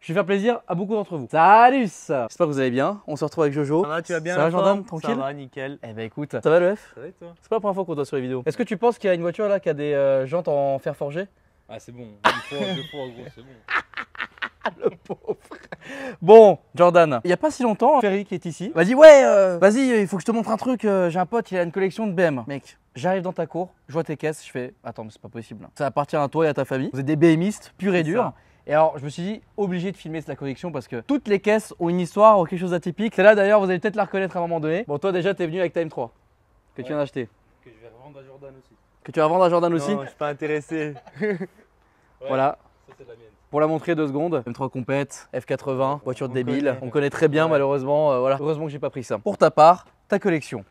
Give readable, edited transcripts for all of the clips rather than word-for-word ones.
je vais faire plaisir à beaucoup d'entre vous. Salut. J'espère que vous allez bien. On se retrouve avec Jojo. Ça va, tu vas bien? Ça va Jordan? Tranquille? Ça va, nickel. Eh ben écoute, ça va le F? Ça va et toi? C'est pas la première fois qu'on doit sur les vidéos. Est-ce que tu penses qu'il y a une voiture là qui a des jantes en fer forgé? Ah c'est bon, deux fois gros, c'est bon. Le pauvre. Bon, Jordan, il y a pas si longtemps, Ferry qui est ici m'a dit ouais, vas-y, il faut que je te montre un truc. J'ai un pote, il a une collection de BM. Mec, j'arrive dans ta cour, je vois tes caisses, je fais attends, mais c'est pas possible. Ça appartient à toi et à ta famille. Vous êtes des BMistes purs et durs. Et alors, je me suis dit, obligé de filmer la collection parce que toutes les caisses ont une histoire ou quelque chose d'atypique. Celle-là, d'ailleurs, vous allez peut-être la reconnaître à un moment donné. Bon, toi, déjà, t'es venu avec ta M3 que tu viens d'acheter. Que je vais revendre à Jordan aussi. Que tu vas vendre à Jordan aussi. Non, je suis pas intéressé. Voilà. Ça c'est la mienne. Pour la montrer 2 secondes, M3 compète, F80, voiture de débile. connaît. On connaît très bien, Ouais. malheureusement. Voilà. Heureusement que j'ai pas pris ça. Pour ta part, ta collection.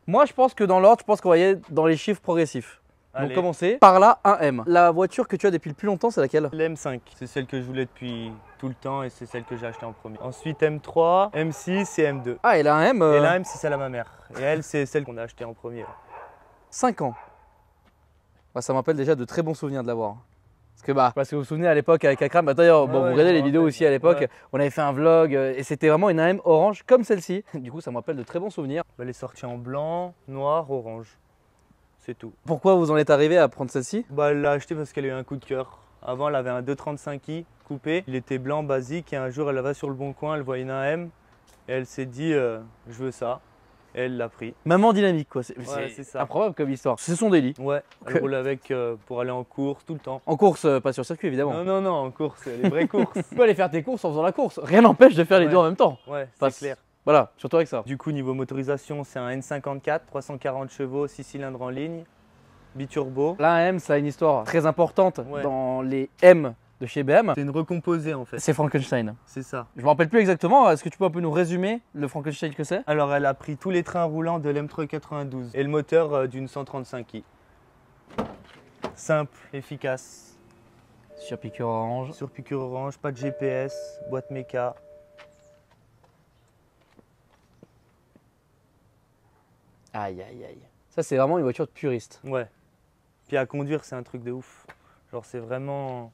Moi, je pense que dans l'ordre, je pense qu'on va y aller dans les chiffres progressifs. Donc, Allez. commencer par là, un M. La voiture que tu as depuis le plus longtemps, c'est laquelle? L'M5, c'est celle que je voulais depuis tout le temps et c'est celle que j'ai achetée en premier. Ensuite M3, M6 et M2. Ah, elle a un M. Et la M, c'est celle à ma mère. Et elle, c'est celle qu'on a achetée en premier. 5 ans. Ouais, ça me rappelle déjà de très bons souvenirs de l'avoir. Parce que vous vous souvenez à l'époque avec Akram, d'ailleurs, bon, Ouais, vous regardez je les me vidéos rappelle. aussi à l'époque, Ouais. on avait fait un vlog et c'était vraiment une AM orange comme celle-ci. Du coup, ça me rappelle de très bons souvenirs. Elle est sortie en blanc, noir, orange. C'est tout. Pourquoi vous en êtes arrivé à prendre celle-ci? Bah, elle l'a achetée parce qu'elle a eu un coup de cœur. Avant, elle avait un 235i coupé. Il était blanc, basique. Et un jour, elle va sur le bon coin, elle voit une AM. Et elle s'est dit, je veux ça. Et elle l'a pris. Maman dynamique, quoi. c'est ça. Improbable comme histoire. C'est son délit. Ouais, elle Ok. roule avec pour aller en course tout le temps. En course, pas sur circuit évidemment. Non, non, non, en course, les vraies courses. Tu peux aller faire tes courses en faisant la course. Rien n'empêche de faire les Ouais. deux en même temps. Ouais, Pas- c'est clair. Voilà, surtout avec ça. Du coup, niveau motorisation, c'est un N54, 340 chevaux, 6 cylindres en ligne, biturbo. Là, un M, ça a une histoire très importante Ouais. dans les M de chez BM. C'est une recomposée en fait, C'est Frankenstein. c'est ça. Je me rappelle plus exactement. Est-ce que tu peux un peu nous résumer le Frankenstein que c'est? Alors, elle a pris tous les trains roulants de l'M3 92 et le moteur d'une 135i. Simple, efficace, Sur piqûre orange. sur piqûre orange, pas de GPS, boîte méca. Aïe aïe aïe. Ça c'est vraiment une voiture de puriste. Ouais. Puis à conduire, c'est un truc de ouf. Genre, c'est vraiment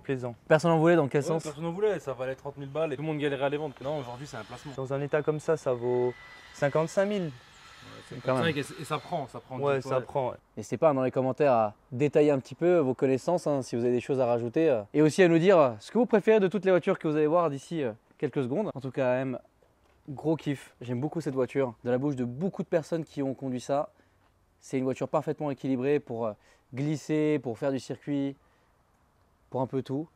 plaisant. Personne en voulait dans quel Ouais, sens? personne n'en voulait, ça valait 30 000 balles et tout le monde galérait à les vendre. Non, aujourd'hui c'est un placement. Dans un état comme ça vaut 55 000. C'est Quand même. et ça prend. Ouais, ça prend. Ouais. N'hésitez pas dans les commentaires à détailler un petit peu vos connaissances, hein, si vous avez des choses à rajouter. Et aussi à nous dire ce que vous préférez de toutes les voitures que vous allez voir d'ici quelques secondes. En tout cas, M, gros kiff. J'aime beaucoup cette voiture. De la bouche de beaucoup de personnes qui ont conduit ça. C'est une voiture parfaitement équilibrée pour glisser, pour faire du circuit, pour un peu tout.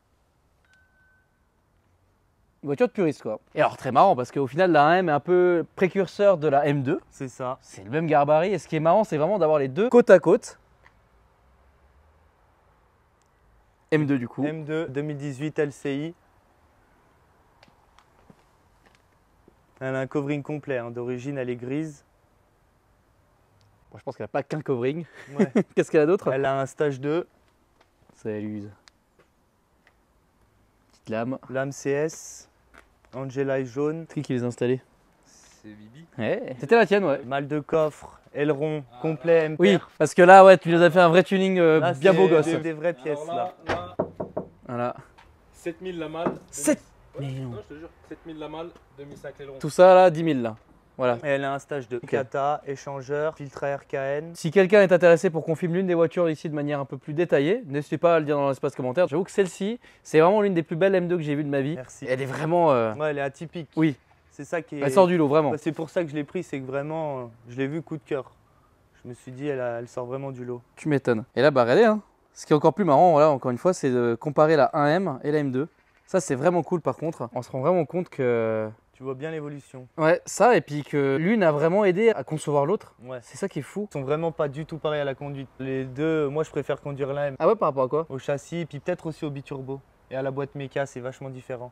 Une voiture de puriste quoi. Et alors très marrant parce qu'au final la M est un peu précurseur de la M2. C'est ça. C'est le même gabarit et ce qui est marrant c'est vraiment d'avoir les deux côte à côte. M2 du coup. M2 2018 LCI. Elle a un covering complet. Hein. D'origine, elle est grise. Bon, je pense qu'elle n'a pas qu'un covering. Ouais. Qu'est-ce qu'elle a d'autre? Elle a un stage 2, Ça l'use. Petite lame. lame CS, Angela jaune, C'est qui les a installés? C'est Bibi. Ouais. C'était la tienne ouais. mal de coffre, aileron complet MPR. Oui, parce que là ouais tu nous as fait un vrai tuning Là, bien c'est beau gosse. Des vraies pièces Alors là. là, Voilà. 7000 la malle. 7 Ouais, 000. non, je te jure, 7000 la malle, 2005 l'aileron. Tout ça là 10 000 là. Voilà. Et elle a un stage 2. Kata, échangeur, filtre à RKN. Si quelqu'un est intéressé pour qu'on filme l'une des voitures ici de manière un peu plus détaillée, n'hésitez pas à le dire dans l'espace commentaire. J'avoue que celle-ci, c'est vraiment l'une des plus belles M2 que j'ai vues de ma vie. Merci. Elle est vraiment... Ouais, elle est atypique. Oui, C'est ça qui est. elle sort du lot, vraiment. Bah, c'est pour ça que je l'ai pris, c'est que vraiment, je l'ai vu coup de cœur. Je me suis dit, elle sort vraiment du lot. Tu m'étonnes. Et là, bah regardez, hein. Ce qui est encore plus marrant, voilà, encore une fois, c'est de comparer la 1M et la M2. Ça, c'est vraiment cool par contre. On se rend vraiment compte que... Tu vois bien l'évolution. Ouais, ça, et puis que l'une a vraiment aidé à concevoir l'autre. Ouais. C'est ça qui est fou. Ils sont vraiment pas du tout pareils à la conduite. Les deux, moi je préfère conduire la M Ah ouais, par rapport à quoi? au châssis, puis peut-être aussi au biturbo. Et à la boîte méca, c'est vachement différent.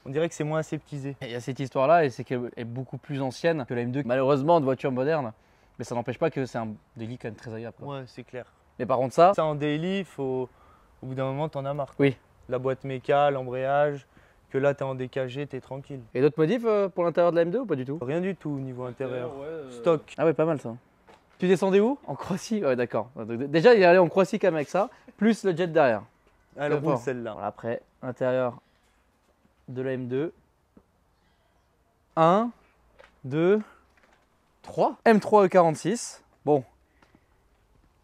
On dirait que c'est moins aseptisé. Il y a cette histoire-là, et c'est qu'elle est beaucoup plus ancienne que la M2. Malheureusement, de voitures modernes. Mais ça n'empêche pas que c'est un délit quand même très agréable, quoi. Ouais, c'est clair. Mais par contre, ça, Ça en daily, au bout d'un moment, t'en as marre. Oui. La boîte méca, l'embrayage, que là t'es en DKG, t'es tranquille. et d'autres modifs pour l'intérieur de la M2 ou pas du tout? Rien du tout au niveau intérieur. Ouais, Stock. Ah ouais, pas mal ça. Tu descendais où? En Croatie? Ouais, d'accord. Donc, déjà, il est allé en Croatie quand même avec ça, plus le jet derrière. Elle roule Fort. celle-là. Voilà, après, intérieur de la M2. 1, 2, 3. M3 E46. Bon,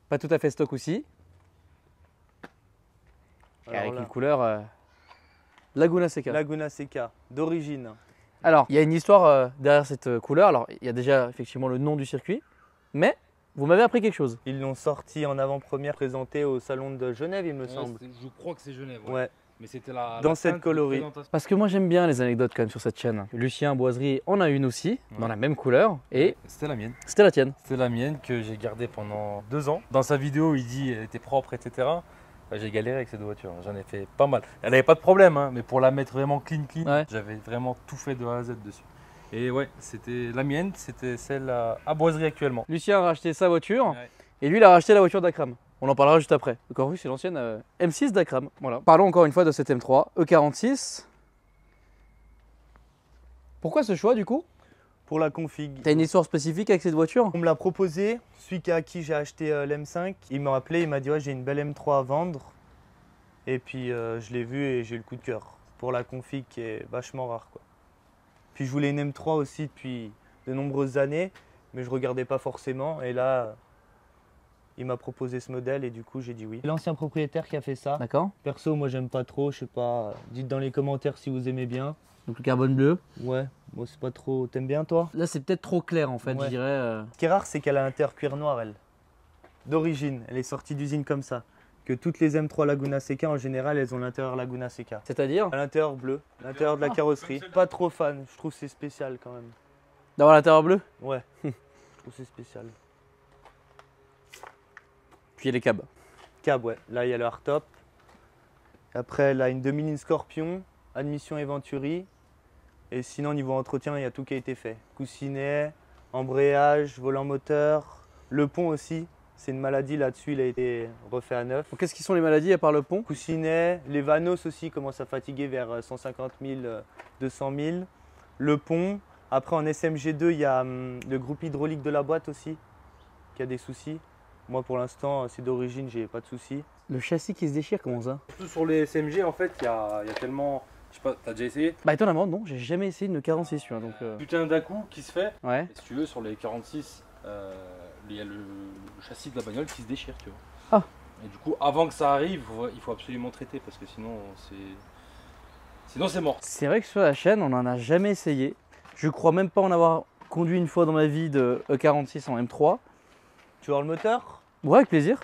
pas tout à fait stock aussi. Alors avec là, une couleur Laguna Seca. Laguna Seca, d'origine. Alors, il y a une histoire derrière cette couleur. Alors, il y a déjà effectivement le nom du circuit, mais vous m'avez appris quelque chose. Ils l'ont sorti en avant-première, présenté au salon de Genève, il me semble. Je crois que c'est Genève. Ouais. Mais c'était la. Dans la cette teinte de coloris. présentation. Parce que moi, j'aime bien les anecdotes quand même sur cette chaîne. Lucien Boiserie en a une aussi, Ouais. dans la même couleur, et C'était la mienne. c'était la tienne. C'était la mienne que j'ai gardée pendant 2 ans. Dans sa vidéo, il dit elle était propre, etc. J'ai galéré avec cette voiture. J'en ai fait pas mal. Elle n'avait pas de problème, hein, mais pour la mettre vraiment clean, Ouais. j'avais vraiment tout fait de A à Z dessus. Et ouais, c'était la mienne, c'était celle à Boiserie actuellement. Lucien a racheté sa voiture, Ouais. et lui, il a racheté la voiture d'Akram. On en parlera juste après. Donc en plus, c'est l'ancienne M6 d'Akram. Voilà. Parlons encore une fois de cette M3 E46. Pourquoi ce choix du coup? Pour la config. T'as une histoire spécifique avec cette voiture? On me l'a proposé, celui à qui j'ai acheté l'M5, il m'a appelé, il m'a dit ouais, j'ai une belle M3 à vendre. Et puis je l'ai vu et j'ai eu le coup de cœur pour la config qui est vachement rare, quoi. Puis je voulais une M3 aussi depuis de nombreuses années, mais je regardais pas forcément. Et là, il m'a proposé ce modèle et du coup j'ai dit oui. L'ancien propriétaire qui a fait ça. D'accord. Perso, moi j'aime pas trop, je sais pas. Dites dans les commentaires si vous aimez bien. Donc le carbone bleu. Ouais, moi c'est pas trop. T'aimes bien toi? Là, c'est peut-être trop clair en fait, Ouais. je dirais. Ce qui est rare, c'est qu'elle a un terre cuir noir, elle. D'origine, elle est sortie d'usine comme ça. Que toutes les M3 Laguna Seca, en général, elles ont l'intérieur Laguna Seca. C'est-à-dire À l'intérieur bleu, l'intérieur de la carrosserie. Pas trop fan, je trouve que c'est spécial quand même. d'avoir l'intérieur bleu. Ouais, je trouve que c'est spécial. Puis il y a les cabs. Cab, ouais. Là, il y a le hardtop. Après, elle a une demi-ligne Scorpion, admission et Venturi. Et sinon, niveau entretien, il y a tout qui a été fait. Coussinet, embrayage, volant moteur, le pont aussi. C'est une maladie là-dessus, il a été refait à neuf. Donc, qu'est-ce qui sont les maladies à part le pont? Coussinet, les vanos aussi commencent à fatiguer vers 150 000, 200 000. Le pont. Après, en SMG2, il y a le groupe hydraulique de la boîte aussi, qui a des soucis. Moi, pour l'instant, c'est d'origine, j'ai pas de soucis. Le châssis qui se déchire, comment ça? Surtout sur les SMG, en fait, il y a tellement. Je sais pas, t'as déjà essayé? Bah étonnamment, non, j'ai jamais essayé une 46, tu vois, donc... Putain d'un-coup qui se fait. Ouais. Et si tu veux, sur les 46, il y a le châssis de la bagnole qui se déchire, tu vois. Ah. Et du coup, avant que ça arrive, il faut absolument traiter parce que sinon c'est mort. C'est vrai que sur la chaîne, on n'en a jamais essayé. Je crois même pas en avoir conduit une fois dans ma vie de E46 en M3. Tu vois le moteur? Ouais, avec plaisir.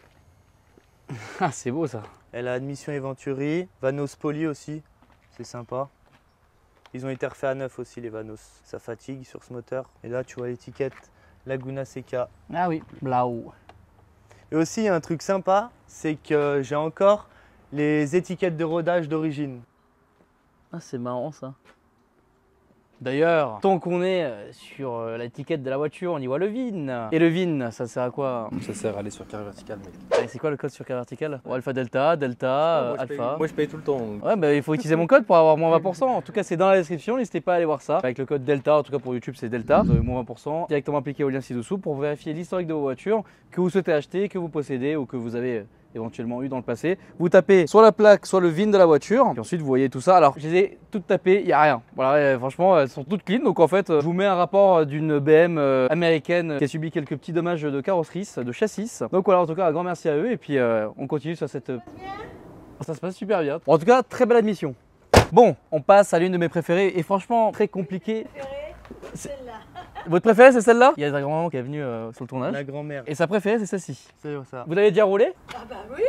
Ah, c'est beau ça. Elle a admission et Venturi, Vanos Poly aussi, c'est sympa. Ils ont été refaits à neuf aussi les Vanos, ça fatigue sur ce moteur. Et là tu vois l'étiquette Laguna Seca. Ah oui, blau. Et aussi il y a un truc sympa, c'est que j'ai encore les étiquettes de rodage d'origine. Ah, c'est marrant ça. D'ailleurs, tant qu'on est sur l'étiquette de la voiture, on y voit le VIN. Et le VIN, ça sert à quoi? Ça sert à aller sur carré vertical, mec. Et c'est quoi le code sur carte verticale? Alpha Delta, Delta, Alpha. Moi je paye tout le temps. donc. Ouais, bah il faut utiliser mon code pour avoir moins 20%. En tout cas, c'est dans la description, n'hésitez pas à aller voir ça. Avec le code Delta, en tout cas pour YouTube, c'est Delta. Vous avez moins 20% directement appliqué au lien ci-dessous pour vérifier l'historique de vos voitures que vous souhaitez acheter, que vous possédez ou que vous avez éventuellement eu dans le passé. Vous tapez soit la plaque, soit le VIN de la voiture. Et ensuite, vous voyez tout ça. Alors, je les ai toutes tapées, il n'y a rien. Voilà, franchement, elles sont toutes clean. Donc en fait, je vous mets un rapport d'une BM américaine qui a subi quelques petits dommages de carrosserie, de châssis. Donc voilà, en tout cas, un grand merci à eux. Et puis, on continue sur cette... Ça se passe super bien. Bon, en tout cas, très belle admission. Bon, on passe à l'une de mes préférées et franchement, très compliquée. Celle-là. Votre préférée, c'est celle-là? Il y a ta grand-maman qui est venue sur le tournage. La grand-mère, Et sa préférée, c'est celle-ci. c'est ça. Vous l'avez déjà roulé? Ah bah oui.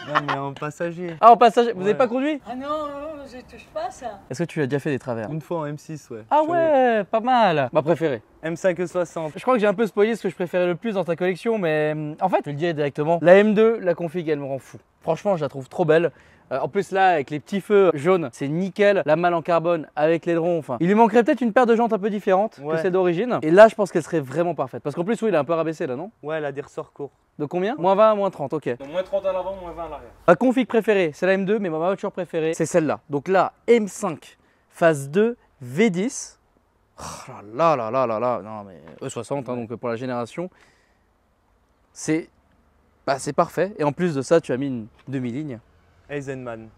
Non mais en passager. Ah, en passage, vous n'avez Ouais. pas conduit? Ah non, non, je touche pas ça. Est-ce que tu as déjà fait des travers? Une fois en M6, ouais. Ah ouais, pas mal. Ma préférée. M5E60. Je crois que j'ai un peu spoilé ce que je préférais le plus dans ta collection, mais en fait, je le dis directement, la M2, la config, elle me rend fou. Franchement, je la trouve trop belle. En plus là, avec les petits feux jaunes, c'est nickel. La malle en carbone avec l'aileron, enfin. Il lui manquerait peut-être une paire de jantes un peu différentes que Ouais. celle d'origine. Et là, je pense qu'elle serait vraiment parfaite. Parce qu'en plus, oui, il est un peu rabaissé là, non? Ouais, elle a des ressorts courts. De combien? Moins 20, moins 30, ok. Donc moins 30 à l'avant, moins 20 à l'arrière. Ma config préférée, c'est la M2, mais ma voiture préférée, c'est celle-là. Donc là, M5, phase 2, V10. Oh là là là là là, non mais E60, hein, donc pour la génération, c'est parfait. Et en plus de ça, tu as mis une demi-ligne. Eisenman.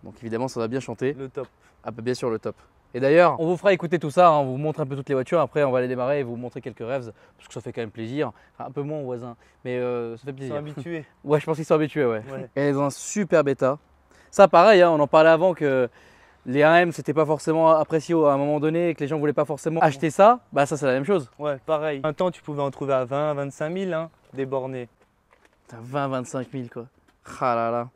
Donc évidemment, ça va bien chanter. Le top. Ah bah bien sûr, le top. Et d'ailleurs, on vous fera écouter tout ça, hein, on vous montre un peu toutes les voitures, après on va les démarrer et vous montrer quelques rêves, parce que ça fait quand même plaisir. Enfin, un peu moins aux voisins, mais ça fait Ils plaisir. sont habitués. Ouais, je pense qu'ils sont habitués, ouais. Ouais. Et elles ont un super bêta. Ça pareil, hein, on en parlait avant que les 1M c'était pas forcément apprécié à un moment donné et que les gens voulaient pas forcément acheter ça. Bah ça c'est la même chose. Ouais, pareil. Un temps, tu pouvais en trouver à 20, 25 000, hein, des bornés. T'as 20-25 000 quoi. Ah là là.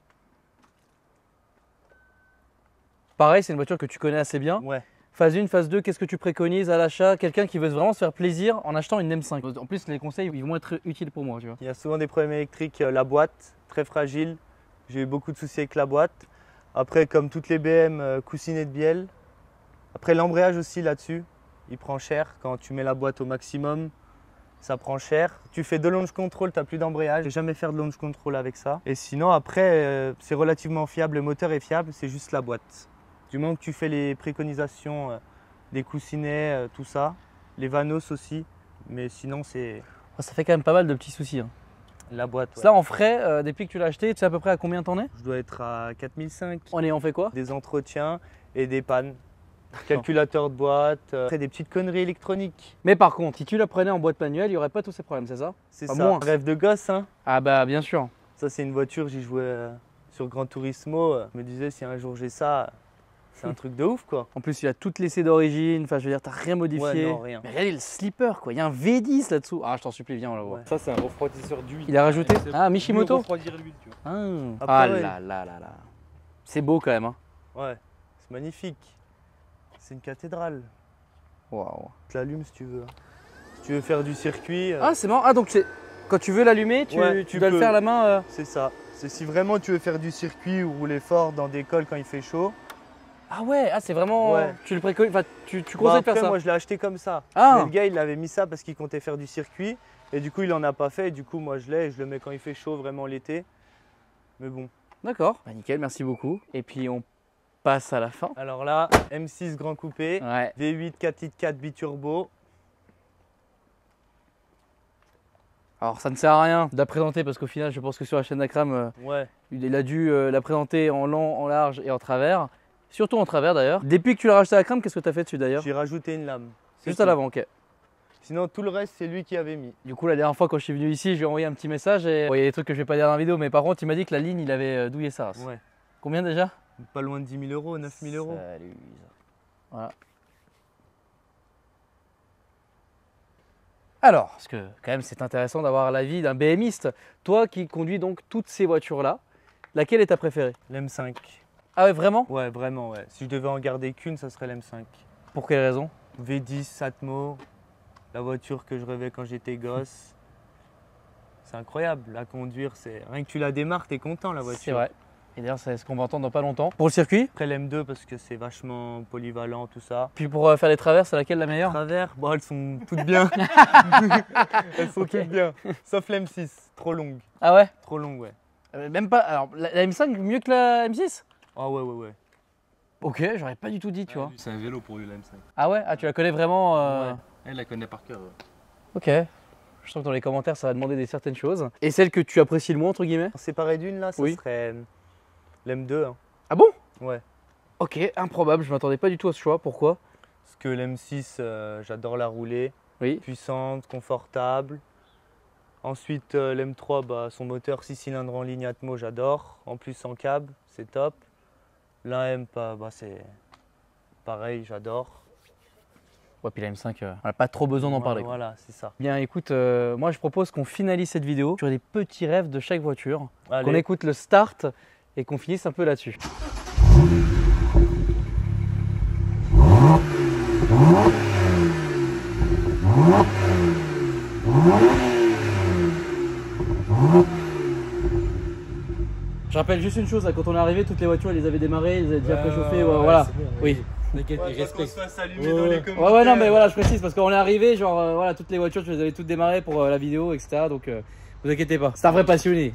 Pareil, c'est une voiture que tu connais assez bien. Ouais. Phase 1, phase 2, qu'est-ce que tu préconises à l'achat? Quelqu'un qui veut vraiment se faire plaisir en achetant une M5. En plus, les conseils ils vont être utiles pour moi, tu vois. Il y a souvent des problèmes électriques. La boîte, très fragile. J'ai eu beaucoup de soucis avec la boîte. Après, comme toutes les BM, coussinet de bielle. Après, l'embrayage aussi là-dessus, il prend cher. Quand tu mets la boîte au maximum, ça prend cher. Tu fais de launch control, tu n'as plus d'embrayage. Je vais jamais faire de launch control avec ça. Et sinon, après, c'est relativement fiable. Le moteur est fiable, c'est juste la boîte. Du moment que tu fais les préconisations des coussinets, tout ça. Les vanos aussi. Mais sinon, c'est Ça fait quand même pas mal de petits soucis. Hein. la boîte. Ouais. Ça en frais, depuis que tu l'as acheté, tu sais à peu près à combien t'en es? Je dois être à 4005. On fait quoi? Des entretiens et des pannes. Calculateur de boîte, après des petites conneries électroniques. Mais par contre, si tu la prenais en boîte manuelle, il n'y aurait pas tous ces problèmes, c'est ça? C'est Pas ça. moins. Rêve de gosse, hein. Ah bah bien sûr. Ça, c'est une voiture, j'y jouais sur Gran Turismo. Je me disais, si un jour j'ai ça, c'est un truc de ouf, quoi. En plus, il a toutes laissées d'origine, enfin je veux dire, t'as rien modifié. Ouais, non, rien. Mais regardez le slipper quoi, il y a un V10 là-dessous. Ah je t'en supplie, viens on la voit. Ouais. Ça, c'est un refroidisseur d'huile. Il a rajouté C'est Ah, pour Mishimoto mieux refroidir l'huile, tu vois. Ah, Après, ah ouais. là là là là. C'est beau quand même hein. Ouais, c'est magnifique. C'est une cathédrale. Waouh. Tu l'allumes si tu veux. Si tu veux faire du circuit, Ah c'est marrant, ah donc c'est... Quand tu veux l'allumer, tu Ouais, dois tu le peux. faire à la main c'est ça. C'est si vraiment tu veux faire du circuit ou rouler fort dans des cols quand il fait chaud. Ah ouais, ah c'est vraiment... Ouais. Tu le préconises, enfin tu Bah, conseilles de faire après, ça. moi, je l'ai acheté comme ça. Ah. Mais le gars, il avait mis ça parce qu'il comptait faire du circuit. Et du coup, il en a pas fait. Et du coup, moi, je l'ai et je le mets quand il fait chaud, vraiment l'été. Mais bon. D'accord. Bah, nickel, merci beaucoup. Et puis on passe à la fin. Alors là, M6 Grand Coupé, Ouais. V8 4 litres 4 biturbo. Alors ça ne sert à rien de la présenter parce qu'au final je pense que sur la chaîne d'Akram, Ouais. il a dû la présenter en long, en large et en travers. Surtout en travers d'ailleurs. Depuis que tu l'as racheté à Akram, qu'est-ce que tu as fait dessus d'ailleurs? J'ai rajouté une lame. C'est Juste à tout. l'avant, ok. Sinon, tout le reste, c'est lui qui avait mis. Du coup la dernière fois quand je suis venu ici, je lui ai envoyé un petit message et il y a des trucs que je vais pas dire dans la vidéo, mais par contre il m'a dit que la ligne il avait douillé ça. Ouais. Combien déjà? Pas loin de 10 000 euros, 9 000 euros. Salut. Voilà. Alors, parce que quand même c'est intéressant d'avoir l'avis d'un BMiste. Toi qui conduis donc toutes ces voitures-là, laquelle est ta préférée? L'M5. Ah ouais, vraiment? Ouais, vraiment, ouais. Si je devais en garder qu'une, ça serait l'M5. Pour quelle raison? V10 Atmo, la voiture que je rêvais quand j'étais gosse. C'est incroyable, à conduire, c'est rien que tu la démarres, t'es content la voiture. C'est vrai. Et d'ailleurs, c'est ce qu'on va entendre dans pas longtemps. Pour le circuit, Après l'M2 parce que c'est vachement polyvalent, tout ça. puis pour faire les travers, c'est laquelle la meilleure? Travers, bon, elles sont toutes bien. Elles sont Ok. toutes bien. Sauf l'M6, trop longue. Ah ouais? Trop longue, ouais. Même pas. Alors, la M5 mieux que la M6? Ah ouais, ouais, ouais. Ok, j'aurais pas du tout dit, tu vois. C'est un vélo pour lui, la M5. Ah ouais? Ah, tu la connais vraiment Ouais. Elle la connaît par cœur. Ok. Je sens que dans les commentaires, ça va demander des certaines choses. Et celle que tu apprécies le moins, entre guillemets? Séparé d'une, là, ça Oui. serait l'M2. Hein. Ah bon? Ouais. Ok, improbable, je m'attendais pas du tout à ce choix. Pourquoi? Parce que l'M6, j'adore la rouler. Oui. Puissante, confortable. Ensuite, l'M3, bah, son moteur 6 cylindres en ligne Atmo, j'adore. En plus, sans câble, c'est top. L'A1M, bah, c'est pareil, j'adore. Ouais, puis la M5, on n'a pas trop besoin d'en parler. Quoi. Voilà, c'est ça. Bien, écoute, moi je propose qu'on finalise cette vidéo sur les petits rêves de chaque voiture. Qu'on Allez, écoute le start et qu'on finisse un peu là-dessus. Je rappelle juste une chose, là, quand on est arrivé, toutes les voitures, elles les avaient démarrées, elles avaient déjà préchauffées, voilà. Oui. T'inquiète, ouais, il pas respecte. qu'on se fasse allumer Ouais, dans les ouais. commentaires. Ouais, non, mais voilà, je précise parce qu'on est arrivé, genre, voilà, toutes les voitures, tu les avais toutes démarrées pour la vidéo, etc. Donc, vous inquiétez pas, c'est un vrai passionné.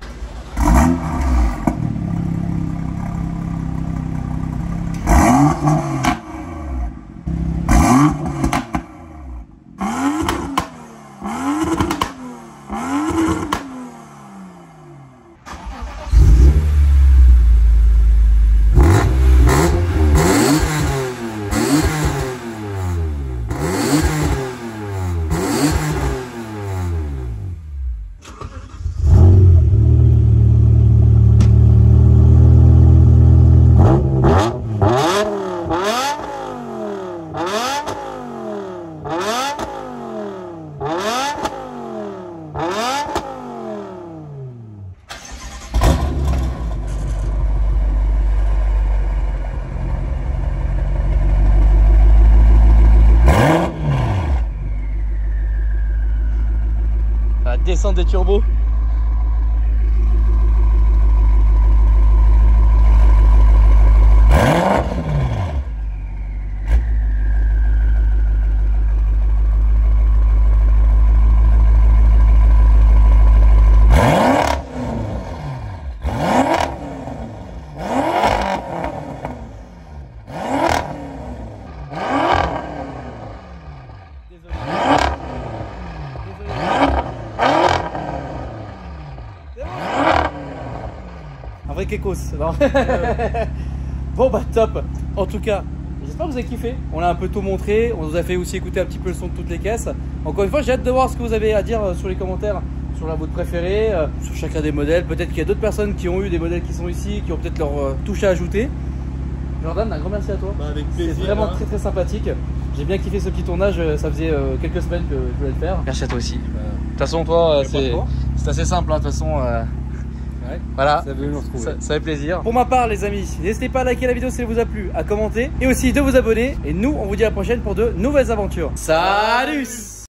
descente des turbos. Un vrai kékos. Bon bah top. En tout cas, j'espère que vous avez kiffé. On a un peu tout montré. On vous a fait aussi écouter un petit peu le son de toutes les caisses. Encore une fois, j'ai hâte de voir ce que vous avez à dire sur les commentaires, sur la vôtre préférée, sur chacun des modèles. Peut-être qu'il y a d'autres personnes qui ont eu des modèles qui sont ici, qui ont peut-être leur touche à ajouter. Jordan, un grand merci à toi. Bah, avec C'est plaisir. vraiment très très sympathique. J'ai bien kiffé ce petit tournage. Ça faisait quelques semaines que je voulais le faire. Merci à toi aussi. De toute façon, toi, c'est assez simple. De toute façon. Ouais. Voilà, Ça veut nous retrouver. ça fait plaisir. Pour ma part les amis, n'hésitez pas à liker la vidéo si elle vous a plu, à commenter et aussi de vous abonner. Et nous on vous dit à la prochaine pour de nouvelles aventures. Salut!